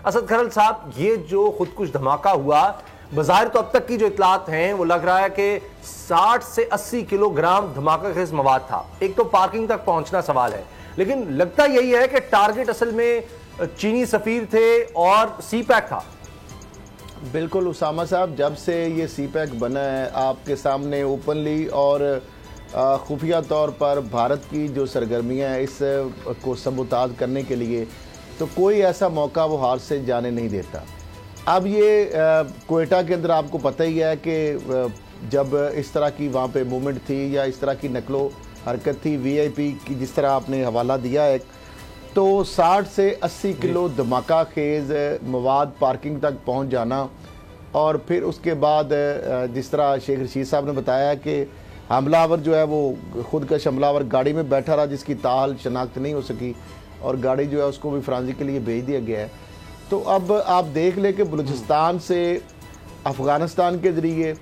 असद खरल साहब, ये जो खुदकुश धमाका हुआ, बाज़ाहिर तो अब तक की जो इतलात हैं वो लग रहा है कि 60 से 80 किलोग्राम धमाका खेज मवाद था। एक तो पार्किंग तक पहुंचना सवाल है, लेकिन लगता यही है कि टारगेट असल में चीनी सफीर थे और सी पैक था। बिल्कुल उसामा साहब, जब से ये सी पैक बना है आपके सामने ओपनली और खुफिया तौर पर भारत की जो सरगर्मियाँ हैं इस को सबूताज करने के लिए, तो कोई ऐसा मौका वो हाथ से जाने नहीं देता। अब ये कोयटा के अंदर आपको पता ही है कि जब इस तरह की वहाँ पे मूवमेंट थी या इस तरह की नकलो हरकत थी वीआईपी की, जिस तरह आपने हवाला दिया है, तो 60 से 80 किलो धमाका खेज मवाद पार्किंग तक पहुँच जाना, और फिर उसके बाद जिस तरह शेख रशीद साहब ने बताया कि हमलावर जो है वो खुदकश हमलावर गाड़ी में बैठा रहा जिसकी ताल शनाख्त नहीं हो सकी, और गाड़ी जो है उसको भी फ्रांसी के लिए भेज दिया गया है। तो अब आप देख लें कि बलूचिस्तान से अफ़गानिस्तान के ज़रिए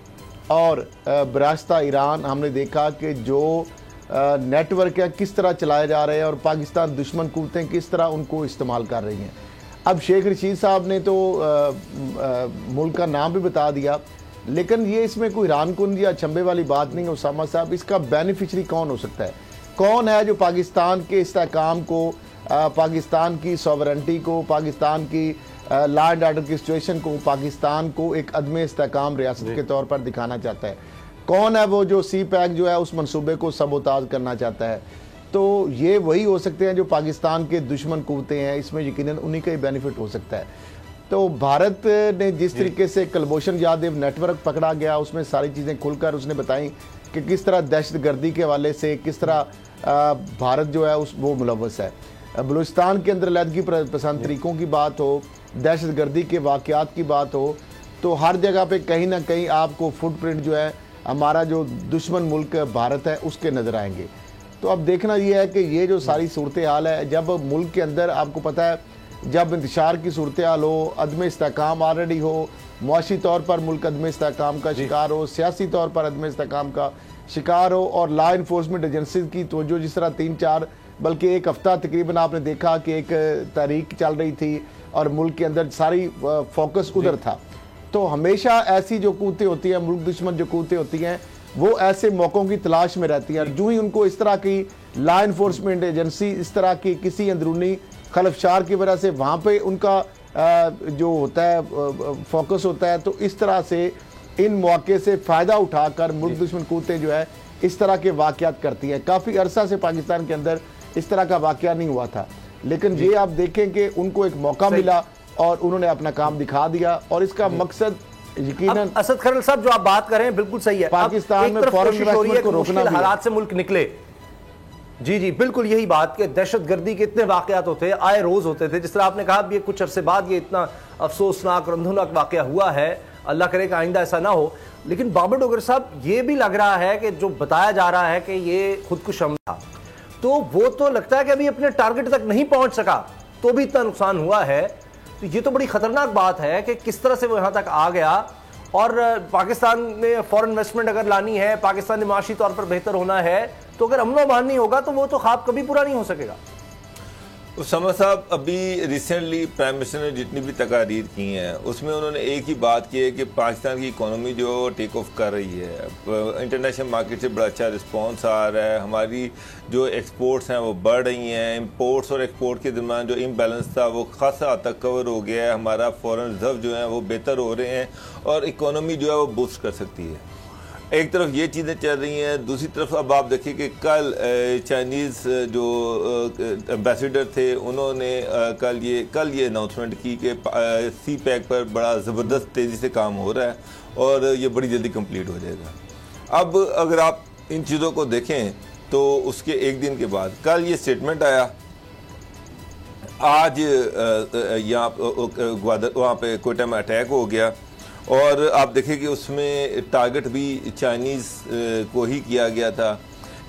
और बरास्ता ईरान हमने देखा कि जो नेटवर्क है किस तरह चलाए जा रहे हैं, और पाकिस्तान दुश्मन कुव्वतें किस तरह उनको इस्तेमाल कर रही हैं। अब शेख रशीद साहब ने तो मुल्क का नाम भी बता दिया, लेकिन ये इसमें कोई रानकुन या चंबे वाली बात नहीं है उसामा साहब। इसका बेनिफिशरी कौन हो सकता है? कौन है जो पाकिस्तान के इस्तेहकाम को, पाकिस्तान की सॉवरेंटी को, पाकिस्तान की लॉ एंड ऑर्डर की सिचुएशन को, पाकिस्तान को एक अदम इस्तेहकाम रियासत के तौर पर दिखाना चाहता है? कौन है वो जो सी पैक जो है उस मनसूबे को सबोताज करना चाहता है? तो ये वही हो सकते हैं जो पाकिस्तान के दुश्मन कुव्वतें हैं, इसमें यकीनन उन्हीं का ही बेनिफिट हो सकता है। तो भारत ने जिस तरीके से कुलभूषण जाधव नेटवर्क पकड़ा गया, उसमें सारी चीज़ें खुलकर उसने बताई कि किस तरह दहशतगर्दी के हवाले से किस तरह भारत जो है उस वो मुलव्वस है। बलूचिस्तान के अंदर अलहदगी पसंद तरीक़ों की बात हो, दहशतगर्दी के वाक़यात की बात हो, तो हर जगह पे कहीं ना कहीं आपको फुटप्रिंट जो है हमारा जो दुश्मन मुल्क भारत है उसके नज़र आएंगे। तो अब देखना यह है कि ये जो सारी सूरत हाल है, जब मुल्क के अंदर आपको पता है जब इंतशार की सूरत हाल हो, अदम इस्तेहकाम ऑलरेडी हो, मुआशी तौर पर मुल्क अदम इस्तेहकाम का शिकार हो, सियासी तौर पर अदम इस्तेहकाम का शिकार हो, और लॉ इन्फोर्समेंट एजेंसी की तवज्जो जिस तरह 3-4 बल्कि एक हफ्ता तकरीबन आपने देखा कि एक तारीख चल रही थी और मुल्क के अंदर सारी फोकस उधर था। तो हमेशा ऐसी जो कुव्वतें होती हैं, मुल्क दुश्मन जो कुव्वतें होती हैं, वो ऐसे मौक़ों की तलाश में रहती हैं। जो ही उनको इस तरह की लॉ इन्फोर्समेंट एजेंसी इस तरह की किसी अंदरूनी खलफशार की वजह से वहाँ पे उनका जो होता है फोकस होता है, तो इस तरह से इन मौके से फ़ायदा उठाकर मुल्क दुश्मन कुव्वतें जो है इस तरह के वाक़यात करती हैं। काफ़ी अरसा से पाकिस्तान के अंदर इस तरह का वाक़या नहीं हुआ था, लेकिन ये आप देखें कि उनको एक मौका मिला और उन्होंने अपना काम दिखा दिया, और इसका मकसद यकीनन असद खरल साहब जो आप बात कर रहे हैं बिल्कुल सही है। पाकिस्तान में फॉरेन इन्वेस्टमेंट को रोकना, हालात से मुल्क निकले, जी बिल्कुल यही बात कि दहशतगर्दी के इतने वाकयात होते आए रोज होते थे, जिस तरह आपने कहा ये कुछ अरसे बाद ये इतना अफसोसनाक रंधुनाक वाकया हुआ है, अल्लाह करे कि आइंदा ऐसा ना हो। लेकिन बाबर डोगर साहब, ये भी लग रहा है कि जो बताया जा रहा है कि ये खुदकुश हमला था, तो वो तो लगता है कि अभी अपने टारगेट तक नहीं पहुंच सका, तो भी इतना नुकसान हुआ है। तो ये तो बड़ी खतरनाक बात है कि किस तरह से वो यहाँ तक आ गया। और पाकिस्तान में फॉरेन इन्वेस्टमेंट अगर लानी है, पाकिस्तान ने माशी तौर पर बेहतर होना है, तो अगर अमन अमान नहीं होगा तो वो तो ख्वाब कभी पूरा नहीं हो सकेगा। उसामा साहब, अभी रिसेंटली प्राइम मिनिस्टर ने जितनी भी तकारीर की हैं उसमें उन्होंने एक ही बात की है कि पाकिस्तान की इकोनॉमी जो टेक ऑफ कर रही है, इंटरनेशनल मार्केट से बड़ा अच्छा रिस्पांस आ रहा है, हमारी जो एक्सपोर्ट्स हैं वो बढ़ रही हैं, इंपोर्ट्स और एक्सपोर्ट के दरमियान जो इम्बैलेंस था वो खासा हद तक कवर हो गया है, हमारा फॉरेन रिजर्व जो है वो बेहतर हो रहे हैं और इकोनॉमी जो है वो बूस्ट कर सकती है। एक तरफ ये चीज़ें चल रही हैं, दूसरी तरफ अब आप देखिए कि कल चाइनीज़ जो एम्बेसडर थे उन्होंने कल ये अनाउंसमेंट की कि सी पैक पर बड़ा ज़बरदस्त तेज़ी से काम हो रहा है और ये बड़ी जल्दी कंप्लीट हो जाएगा। अब अगर आप इन चीज़ों को देखें तो उसके एक दिन के बाद कल ये स्टेटमेंट आया, आज यहाँ वहाँ पे कोयटा में अटैक हो गया और आप देखें कि उसमें टारगेट भी चाइनीज़ को ही किया गया था।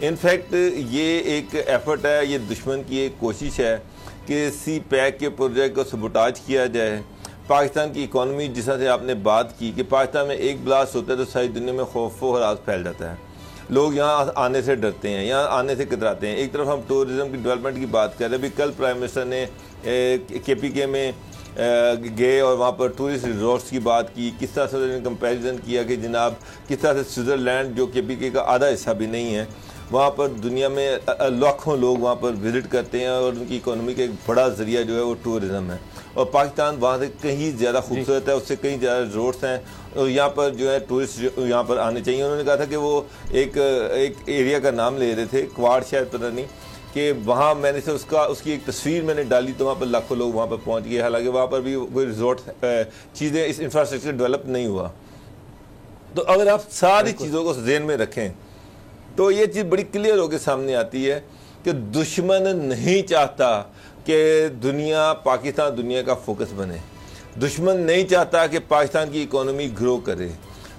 इनफैक्ट ये एक एफर्ट है, ये दुश्मन की एक कोशिश है कि सी पैक के प्रोजेक्ट को सबोटाज किया जाए। पाकिस्तान की इकॉनमी जिस तरह से आपने बात की कि पाकिस्तान में एक ब्लास्ट होता है तो सारी दुनिया में खौफ व हरास फैल जाता है, लोग यहाँ आने से डरते हैं, यहाँ आने से कतराते हैं। एक तरफ हम टूरिज़्म की डेवलपमेंट की बात कर रहे हैं, अभी कल प्राइम मिनिस्टर ने KPK में गए और वहाँ पर टूरिस्ट रिजॉर्ट्स की बात की, किस तरह से उन्होंने कंपैरिजन किया कि जनाब किस तरह से स्विट्ज़रलैंड जो के का आधा हिस्सा भी नहीं है, वहाँ पर दुनिया में लाखों लोग वहाँ पर विज़िट करते हैं और उनकी इकोनॉमी का एक बड़ा ज़रिया जो है वो टूरिज़्म है। और पाकिस्तान वहाँ से कहीं ज़्यादा खूबसूरत है, उससे कहीं ज़्यादा रिजॉर्ट्स हैं और यहाँ पर जो है टूरिस्ट यहाँ पर आने चाहिए। उन्होंने कहा था कि वो एक एरिया का नाम ले रहे थे, क्वाड शायद, पता नहीं, कि वहाँ मैंने से उसकी एक तस्वीर मैंने डाली तो वहाँ पर लाखों लोग वहाँ पर पहुँच गए। हालांकि वहाँ पर भी कोई रिजॉर्ट चीज़ें, इस इंफ्रास्ट्रक्चर डेवलप नहीं हुआ। तो अगर आप सारी चीज़ों को ज़हन में रखें तो ये चीज़ बड़ी क्लियर होकर सामने आती है कि दुश्मन नहीं चाहता कि पाकिस्तान दुनिया का फोकस बने। दुश्मन नहीं चाहता कि पाकिस्तान की इकोनॉमी ग्रो करे।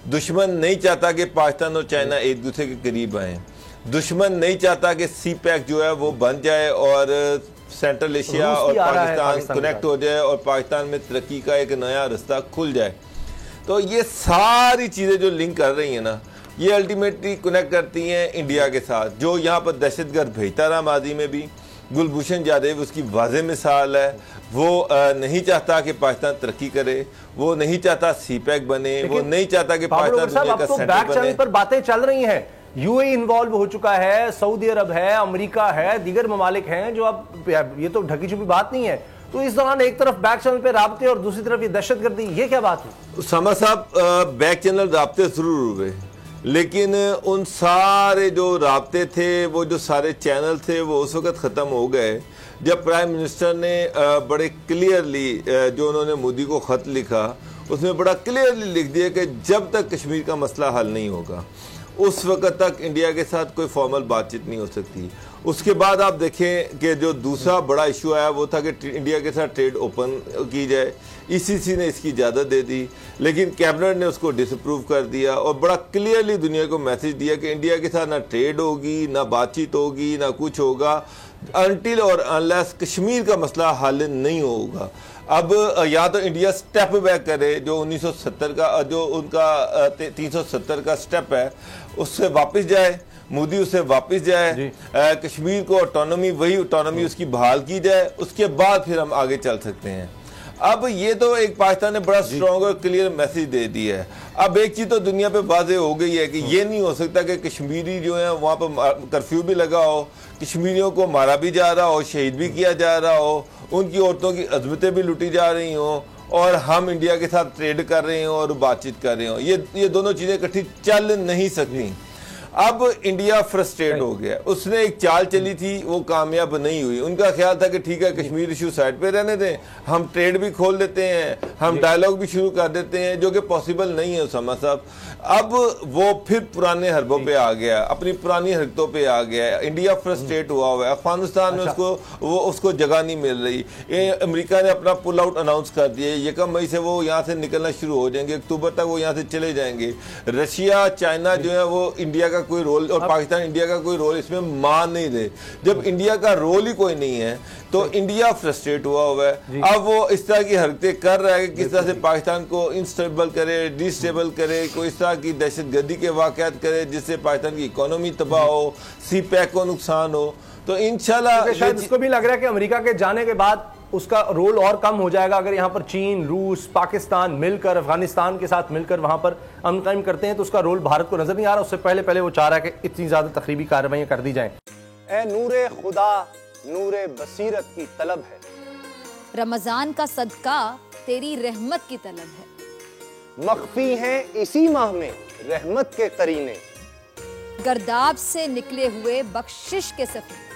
दुश्मन नहीं चाहता कि पाकिस्तान और चाइना एक दूसरे के करीब आए। दुश्मन नहीं चाहता कि CPEC जो है वो बन जाए और सेंट्रल एशिया और पाकिस्तान कनेक्ट हो जाए और पाकिस्तान में तरक्की का एक नया रास्ता खुल जाए। तो ये सारी चीज़ें जो लिंक कर रही हैं ना, ये अल्टीमेटली कनेक्ट करती हैं इंडिया के साथ, जो यहाँ पर दहशतगर्द भेजता रहा माजी में भी। गुलभूषण जादेव उसकी वाज़ेह मिसाल है। वो नहीं चाहता कि पाकिस्तान तरक्की करे, वो नहीं चाहता CPEC बने, वो नहीं चाहता कि पाकिस्तान दुनिया का सेंटर बने। पर बातें चल रही हैं, UAE इन्वॉल्व हो चुका है, सऊदी अरब है, अमेरिका है, दीगर ममालिक हैं, जो अब ये तो ढकी छुपी बात नहीं है। तो इस दौरान एक तरफ बैक चैनल पे राब्ते और दूसरी तरफ ये दहशतगर्दी, ये क्या बात है? समा साहब, बैक चैनल राब्ते जरूर हुए, लेकिन उन सारे जो राब्ते थे, वो जो सारे चैनल थे, वो उस वक्त ख़त्म हो गए जब प्राइम मिनिस्टर ने बड़े क्लियरली जो उन्होंने मोदी को ख़त लिखा, उसमें बड़ा क्लियरली लिख दिया कि जब तक कश्मीर का मसला हल नहीं होगा उस वक्त तक इंडिया के साथ कोई फॉर्मल बातचीत नहीं हो सकती। उसके बाद आप देखें कि जो दूसरा बड़ा इशू आया वो था कि इंडिया के साथ ट्रेड ओपन की जाए। ICC ने इसकी इजाज़त दे दी, लेकिन कैबिनेट ने उसको डिसअप्रूव कर दिया और बड़ा क्लियरली दुनिया को मैसेज दिया कि इंडिया के साथ ना ट्रेड होगी, ना बातचीत होगी, ना कुछ होगा अनटिल और अनलेस कश्मीर का मसला हल नहीं होगा। अब या तो इंडिया स्टेप बैक करे, जो 1970 का जो उनका 370 का स्टेप है उससे वापस जाए, मोदी उससे वापस जाए, कश्मीर को ऑटोनॉमी, वही ऑटोनॉमी उसकी बहाल की जाए, उसके बाद फिर हम आगे चल सकते हैं। अब ये तो एक पाकिस्तान ने बड़ा स्ट्रॉन्ग और क्लियर मैसेज दे दिया है। अब एक चीज़ तो दुनिया पे वाज़ेह हो गई है कि ये नहीं हो सकता कि कश्मीरी जो है वहाँ पर कर्फ्यू भी लगा हो, कश्मीरियों को मारा भी जा रहा हो, शहीद भी किया जा रहा हो, उनकी औरतों की अजमतें भी लूटी जा रही हों और हम इंडिया के साथ ट्रेड कर रहे हों और बातचीत कर रहे हों। ये दोनों चीज़ें इकट्ठी चल नहीं सकती। अब इंडिया फ्रस्ट्रेट हो गया, उसने एक चाल चली थी वो कामयाब नहीं हुई। उनका ख्याल था कि ठीक है कश्मीर इशू साइड पे रहने दें, हम ट्रेड भी खोल देते हैं, हम डायलॉग भी शुरू कर देते हैं, जो कि पॉसिबल नहीं है उसामा साहब। अब वो फिर पुराने हरबों पे आ गया, अपनी पुरानी हरकतों पे आ गया। इंडिया फ्रस्ट्रेट हुआ है, अफगानिस्तान में उसको जगह नहीं मिल रही। अमेरिका ने अपना पुल आउट अनाउंस कर दिया, 1 मई से वो यहाँ से निकलना शुरू हो जाएंगे, अक्टूबर तक वो यहाँ से चले जाएंगे। रशिया चाइना जो है वो इंडिया का कोई रोल और पाकिस्तान इंडिया का कोई रोल इसमें मान नहीं रहे। जब इंडिया का रोल ही कोई नहीं है तो इंडिया फ्रस्ट्रेट हुआ है। अब वो इस तरह की हरकतें कर रहा है कि किस तरह से पाकिस्तान को इंस्टेबल करे, डिस्टेबल करे, कोई इस तरह की दहशतगर्दी के वाकयात करे जिससे पाकिस्तान की इकोनॉमी तबाह हो, CPEC को नुकसान हो। तो इंशाल्लाह शायद इसको भी लग रहा है कि अमेरिका के जाने के बाद उसका रोल और कम हो जाएगा अगर यहाँ पर चीन, रूस, पाकिस्तान मिलकर अफगानिस्तान के साथ मिलकर वहां पर अमन कायम करते हैं तो उसका रोल भारत को नजर नहीं आ रहा। उससे पहले वो चाह रहा है कि इतनी ज्यादा तकरीबी कार्रवाइयां कर दी जाएं। ए नूरे खुदा नूरे बसीरत की तलब है, रमजान का सदका तेरी रहमत की तलब है, मख्फी हैं इसी माह में रहमत के करीने, गर्दाब से निकले हुए बख्शिश के सफीने,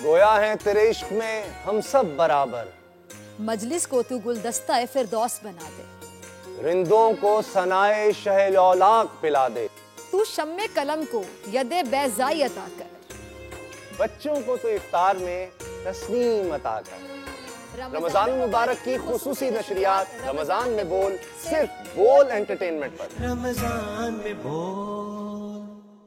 गोया है तेरे इश्क में हम सब बराबर, मजलिस को तू गुलदस्ता फिरदौस बना दे, रिंदों को सनाए शहलौलाक पिला दे, तू शम्मे कलम को यदे बैज़ाई अता कर, बच्चों को तो इफ्तार में तस्नीम अता कर। रमजान मुबारक की खुसूसी नशरियात रमजान में बोल, सिर्फ बोल एंटरटेनमेंट पर। रमजान में बोल।